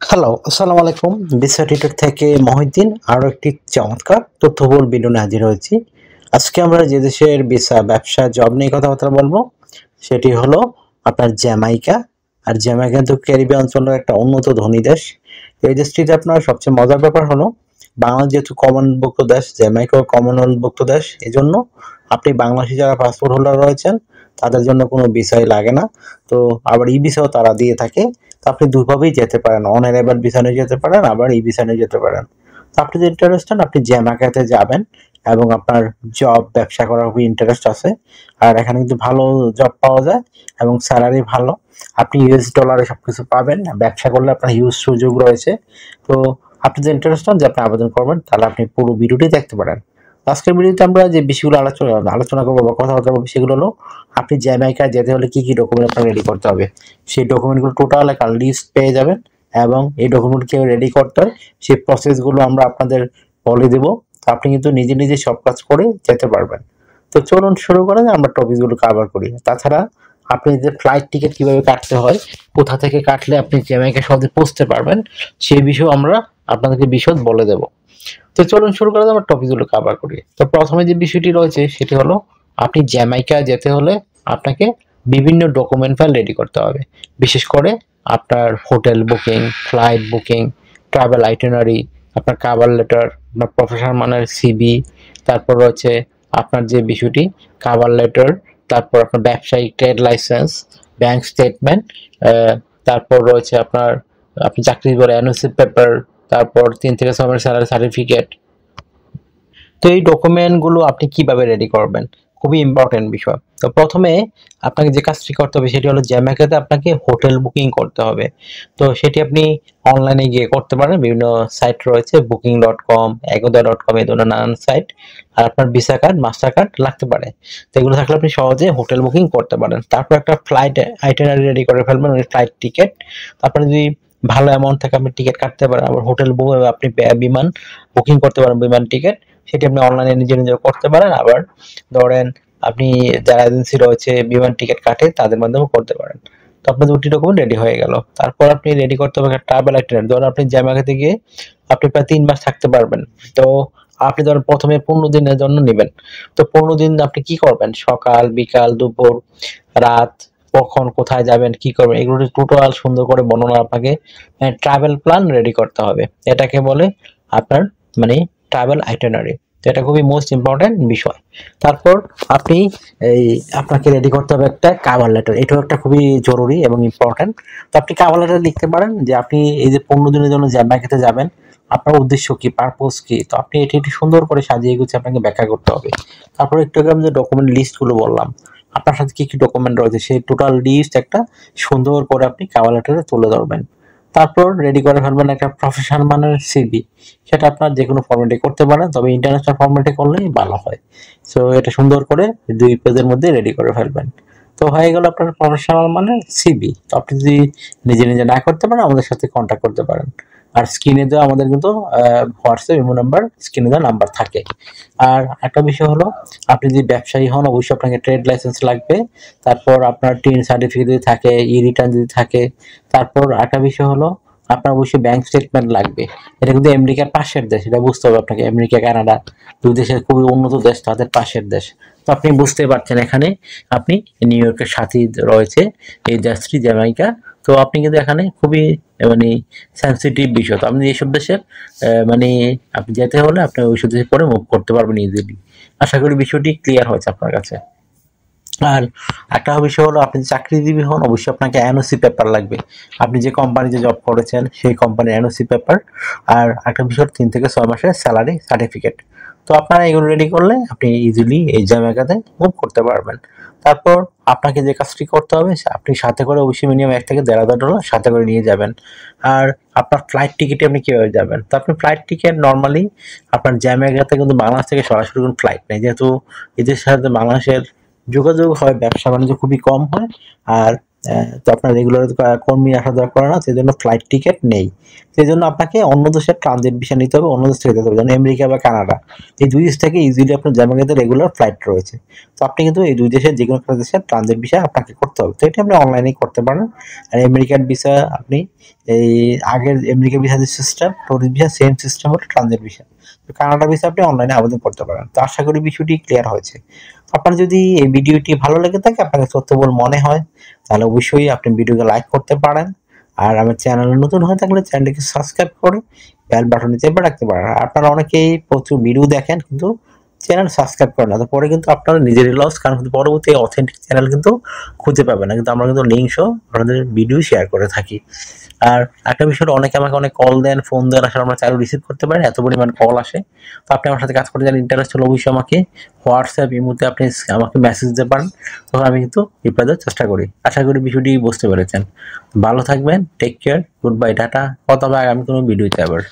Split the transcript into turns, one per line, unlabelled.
Hello, আসসালামু আলাইকুম। Visa tutor থেকে মহিউদ্দিন আরও একটি চমৎকার তথ্যবহুল ভিডিও নিয়ে হাজির হয়েছি। আজকে আমরা যে দেশের ভিসা, ব্যবসা, জব নিয়ে কথাবার্তা বলবো সেটি হলো আপনার জ্যামাইকা। আর জ্যামাইকা কিন্তু ক্যারিবিয়ান অঞ্চলের একটা উন্নত ধনী দেশ। এই দেশটিতে আপনার সবচেয়ে মজার ব্যাপার হলো বাংলাদেশ যেহেতু কমনভুক্ত দেশ, জ্যামাইকাও কমনওয়েলথভুক্ত দেশ। এজন্য আপনি বাংলাদেশি যারা পাসপোর্ট হোল্ডার রয়েছেন তাদের জন্য কোনো ভিসাই লাগে না। তো আবার ই ভিসাও তারা দিয়ে থাকে। তো আপনি দুইভাবেই যেতে পারেন, অন অ্যারাইভাল ভিসা নিয়ে যেতে পারেন, আবার ই ভিসা নিয়ে যেতে পারেন। তো আপনি যদি ইন্টারেস্টেড আপনি জ্যামাইকাতে যাবেন এবং আপনার জব ব্যবসা করার খুবই ইন্টারেস্ট আছে। আর এখানে কিন্তু ভালো জব পাওয়া যায় এবং স্যালারি ভালো। আপনি ইউএস ডলারে সবকিছু পাবেন। ব্যবসা করলে আপনার হিউজ সুযোগ রয়েছে। তো আপনি যে ইন্টারেস্টেড যে আপনি আবেদন করবেন তাহলে আপনি পুরো ভিডিওটি দেখতে পারেন। আজকের ভিডিওতে আমরা যে বিষয়গুলো আলোচনা করবো বা কথাবার্তা বলবো সেগুলো হলো আপনি জ্যামাইকায় যেতে হলে কি কি ডকুমেন্ট আপনার রেডি করতে হবে। সেই ডকুমেন্টগুলো টোটাল একটা লিস্ট পেয়ে যাবেন এবং এই ডকুমেন্ট কিভাবে রেডি করতে হয় সেই প্রসেসগুলো আমরা আপনাদের বলে দেবো। তো আপনি কিন্তু নিজে নিজে সব কাজ করে যেতে পারবেন। তো চলুন শুরু করেন, আমরা টপিকগুলো কভার করি। তাছাড়া আপনি যে ফ্লাইট টিকিট কিভাবে কাটতে হয়, কোথা থেকে কাটলে আপনি জ্যামাইকা সহজে পৌঁছতে পারবেন সেই বিষয়ে আমরা আপনাদেরকে বিশদ বলে দেব। তো চলুন শুরু করা যাক, আমরা টপিকগুলো কভার করি। তো প্রথমে যে বিষয়টি রয়েছে সেটি হলো আপনি জ্যামাইকা যেতে হলে আপনাকে বিভিন্ন ডকুমেন্ট ফাইল রেডি করতে হবে। বিশেষ করে আপনার hotel booking, flight booking, travel itinerary, আপনার কভার লেটার, আপনার প্রফেশনাল মানের সিভি, তারপর রয়েছে আপনার যে বিষয়টি কভার লেটার, তারপর আপনার ব্যবসায়িক ট্রেড লাইসেন্স, ব্যাংক স্টেটমেন্ট, তারপর রয়েছে আপনার আপনি চাকরি করে এনওসি পেপার, তারপর 3 থেকে 6 মাসের স্যালারি সার্টিফিকেট। তো এই ডকুমেন্টগুলো আপনি কিভাবে রেডি করবেন, খুবই ইম্পর্টেন্ট বিষয়। তো প্রথমে আপনাকে যে কাজটি করতে হবে সেটি হলো জ্যামাইকাতে আপনাকে হোটেল বুকিং করতে হবে। তো সেটি আপনি অনলাইনে গিয়ে করতে পারেন। বিভিন্ন সাইট রয়েছে, booking.com, agoda.com, এই ধরনের নানান সাইট। আর আপনার ভিসা কার্ড, মাস্টার কার্ড লাগতে পারে। তো এগুলো থাকলে আপনি সহজে হোটেল বুকিং করতে পারেন। তারপর একটা ফ্লাইট আইটিনারি রেডি করে ফেলবেন, ওই ফ্লাইট টিকিট। তারপরে যদি ভালো অ্যামাউন্ট থেকে আপনি টিকিট কাটতে পারেন, আবার হোটেল আপনি বিমান বুকিং করতে পারেন, বিমান টিকিট সেটি আপনি অনলাইনে নিজে নিজে করতে পারেন। আবার ধরেন আপনি যারা এজেন্সি রয়েছে বিমান টিকিট কাটে তাদের মাধ্যমে করতে পারেন। তো আপনার দুটি ডকুমেন্ট রেডি হয়ে গেল। তারপর আপনি রেডি করতে হবে একটা ট্রাভেল আইটিনারি। ধরুন আপনি জ্যামাইকাতে গিয়ে আপনি প্রায় 3 মাস থাকতে পারবেন। তো আপনি ধরেন প্রথমে 15 দিনের জন্য নেবেন। তো 15 দিন আপনি কি করবেন, সকাল, বিকাল, দুপুর, রাত, কখন কোথায় যাবেন, কি করবেন, এগুলো টোটাল সুন্দর করে বর্ণনা আপনাকে ট্রাভেল প্ল্যান রেডি করতে হবে। এটাকে বলে আপনার মানে ট্রাভেল আইটিনারি। তো এটা খুবই মোস্ট ইম্পর্টেন্ট বিষয়। তারপর আপনি আপনাকে রেডি করতে হবে একটা কভার লেটার। এটাও একটা খুবই জরুরি এবং ইম্পর্টেন্ট। তো আপনি কভার লেটার লিখতে পারেন যে আপনি এই যে 15 দিনের জন্য জ্যামাইকাতে যাবেন, আপনার উদ্দেশ্য কি, পারপোজ কি। তো আপনি এটি একটু সুন্দর করে সাজিয়ে গুছিয়ে আপনাকে ব্যাখ্যা করতে হবে। তারপর একটু আগে আমি যে ডকুমেন্ট লিস্টগুলো বললাম, আপনার সাথে কি কি ডকুমেন্ট রয়েছে সেই টোটাল লিস্ট একটা সুন্দর করে আপনি কভার লেটারে তুলে ধরবেন। তারপর রেডি করে ফেলবেন একটা প্রফেশনাল মানের সিভি। সেটা আপনার যে কোনো ফরম্যাটে করতে পারেন, তবে ইন্টারন্যাশনাল ফরম্যাটে করলেই ভালো হয়। সো এটা সুন্দর করে 2 পেজের মধ্যে রেডি করে ফেলবেন। তো হয়ে গেল আপনার প্রফেশনাল মানের সিভি। তো আপনি যদি নিজে নিজে না করতে পারেন আমাদের সাথে কন্ট্যাক্ট করতে পারেন। আর স্ক্রিনে দেওয়া আমাদের কিন্তু হোয়াটসঅ্যাপ ইমো নাম্বার, স্ক্রিনে দেওয়া নাম্বার থাকে। আর একটা বিষয় হলো আপনি যদি ব্যবসায়ী হন অবশ্যই আপনাকে ট্রেড লাইসেন্স লাগবে। তারপর আপনার টিন সার্টিফিকেট যদি থাকে, ই রিটার্ন যদি থাকে। তারপর একটা বিষয় হলো আপনার অবশ্যই ব্যাংক স্টেটমেন্ট লাগবে। এটা কিন্তু আমেরিকার পাশের দেশ, এটা বুঝতে হবে আপনাকে। আমেরিকা, কানাডা 2 দেশের খুবই উন্নত দেশ, তাদের পাশের দেশ। তো আপনি বুঝতে পারছেন এখানে আপনি নিউ ইয়র্কের সাথেই রয়েছে এই দেশটি জ্যামাইকা। তো আপনি কিন্তু এখানে খুবই মানে সেন্সিটিভ বিষয়। তো আপনি এইসব দেশের মানে আপনি যেতে হলে আপনি ওইসব দেশে পরে মুভ করতে পারবেন ইজিলি। আশা করি বিষয়টি ক্লিয়ার হয়েছে আপনার কাছে। আর একটা বিষয় হলো আপনি চাকরিজীবী হন অবশ্যই আপনাকে এনওসি পেপার লাগবে। আপনি যে কোম্পানিতে জব করেছেন সেই কোম্পানির এনওসি পেপার। আর একটা বিষয় 3 থেকে 6 মাসের স্যালারি সার্টিফিকেট। তো আপনারা এগুলো রেডি করলে আপনি ইজিলি এই জায়গাতে মুভ করতে পারবেন। তারপর আপনাকে যে কাজটি করতে হবে আপনি সাথে করে অবশ্যই মিনিমাম $1 থেকে $1,500 সাথে করে নিয়ে যাবেন। আর আপনার ফ্লাইট টিকিটে আপনি কীভাবে যাবেন, তো আপনি ফ্লাইট টিকিট নর্মালি আপনার জায়গাতে কিন্তু বাংলাদেশ থেকে সরাসরি কোনো ফ্লাইট নেই, যেহেতু এদের সাথে বাংলাদেশের যোগাযোগ হয়, ব্যবসা বাণিজ্য খুবই কম হয়। আর তো আপনার রেগুলার কর্মী আসা যাওয়া করে না, সেই জন্য ফ্লাইট টিকিট নেই। সেই জন্য আপনাকে অন্য দেশের ট্রানজিট ভিসা নিতে হবে, অন্য দেশ থেকে যেতে হবে, যেমন আমেরিকা বা কানাডা। এই দুই দেশ থেকে ইজিলি আপনার যাবেন, কিন্তু রেগুলার ফ্লাইট রয়েছে। তো আপনি কিন্তু এই দুই দেশের যে কোনো একটা দেশের ট্রানজিট ভিসা আপনাকে করতে হবে। তো এটা আপনি অনলাইনেই করতে পারেন। আর আমেরিকান ভিসা আপনি এই আগের আমেরিকান ভিসা যে system, tourist visa same system হলো ট্রানজিট ভিসা। তো কানাডা ভিসা আপনি অনলাইনে আবেদন করতে পারেন। তো আশা করি বিষয়টি ক্লিয়ার হয়েছে। আপনার যদি এই ভিডিওটি ভালো লেগে থাকে, আপনাকে তথ্যবহুল মনে হয়, তাহলে অবশ্যই আপনি ভিডিওকে লাইক করতে পারেন। আর আমার চ্যানেলে নতুন হয়ে থাকলে চ্যানেলটিকে সাবস্ক্রাইব করে বেল বাটনে চেপে রাখতে পারেন। আর আপনারা অনেকেই প্রচুর ভিডিও দেখেন কিন্তু চ্যানেল সাবস্ক্রাইব করেন না, তো পরে কিন্তু আপনারা নিজেরই লস, কারণ কিন্তু পরবর্তী অথেন্টিক চ্যানেল কিন্তু খুঁজে পাবে না। কিন্তু আমরা কিন্তু লিঙ্ক সহ আপনাদের ভিডিও শেয়ার করে থাকি। আর একটা বিষয়, অনেকে আমাকে অনেক কল দেন, ফোন দেন, আসলে আমরা চাইলেও রিসিভ করতে পারি, এত পরিমাণ কল আসে। তো আপনি আমার সাথে কাজ করতে চান, ইন্টারেস্ট হলে অবশ্যই আমাকে হোয়াটসঅ্যাপ ইমোতে আপনি আমাকে মেসেজ দিতে পারেন, তখন আমি কিন্তু রিপ্লাই দেওয়ার চেষ্টা করি। আশা করি বিষয়টি বুঝতে পেরেছেন। ভালো থাকবেন, take care, good bye, tata. কথা হবে আগামী কোনো ভিডিওতে আবার।